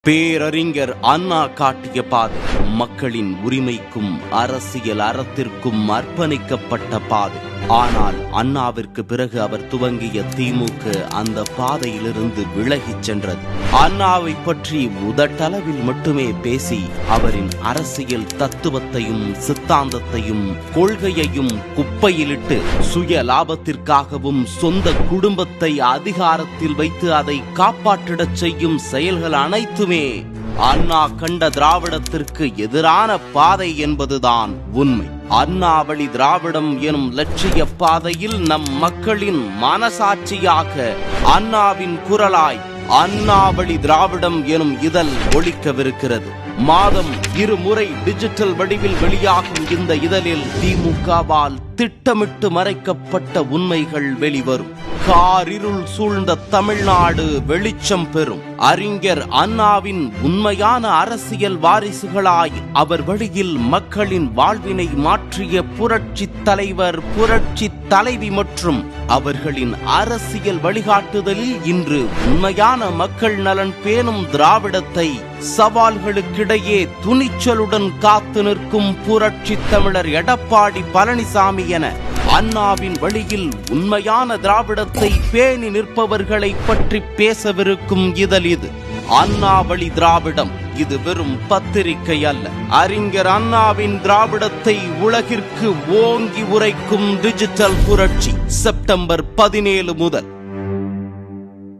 பேரறிஞர் அண்ணா காட்டிய பாதை மக்களின் உரிமைக்கும் அரசியல் அறத்திற்கும் அர்ப்பணிக்கப்பட்ட பாதை. ஆனால் அண்ணாவிற்கு பிறகு அவர் துவங்கிய திமுக அந்த பாதையிலிருந்து விலகிச் சென்றது. அண்ணாவை பற்றி உதட்டளவில் மட்டுமே பேசி அவரின் அரசியல் தத்துவத்தையும் சித்தாந்தத்தையும் கொள்கையையும் குப்பையிலிட்டு சுய லாபத்திற்காகவும் சொந்த குடும்பத்தை அதிகாரத்தில் வைத்து அதை காப்பாற்றிடச் செய்யும் செயல்கள் அனைத்துமே அண்ணா கண்ட திராவிடத்திற்கு எதிரான பாதை என்பதுதான் உண்மை. அண்ணாவழி திராவிடம் எனும் லட்சிய பாதையில் நம் மக்களின் மனசாட்சியாக அண்ணாவின் குரலாய் அண்ணாவழி திராவிடம் எனும் இதழ் ஒலிக்கவிருக்கிறது. மாதம் 2 முறை டிஜிட்டல் வடிவில் வெளியாகும் இந்த இதழில் திமுகவால் திட்டமிட்டு மறைக்கப்பட்ட உண்மைகள் வெளிவரும். காரிருள் சூழ்ந்த தமிழ்நாடு வெளிச்சம் பெறும். அறிஞர் அண்ணாவின் உண்மையான அரசியல் வாரிசுகளாய் அவர் வழியில் மக்களின் வாழ்வினை மாற்றிய புரட்சி தலைவர், புரட்சி தலைவி மற்றும் அவர்களின் அரசியல் வழிகாட்டுதலில் இன்று உண்மையான மக்கள் நலன் பேணும் திராவிடத்தை சவால்களுக்கிடையே துணிச்சலுடன் காத்து நிற்கும் புரட்சி தமிழர் எடப்பாடி பழனிசாமி என அண்ணாவின் வழியில் உண்மையான திராவிடத்தை பேணி நிற்பவர்களை பற்றி பேசவிருக்கும் இதழ் இது. அண்ணா வழி திராவிடம் இது வெறும் பத்திரிகை அல்ல. அறிஞர் அண்ணாவின் திராவிடத்தை உலகிற்கு ஓங்கி உரைக்கும் டிஜிட்டல் புரட்சி. செப்டம்பர் 17 முதல்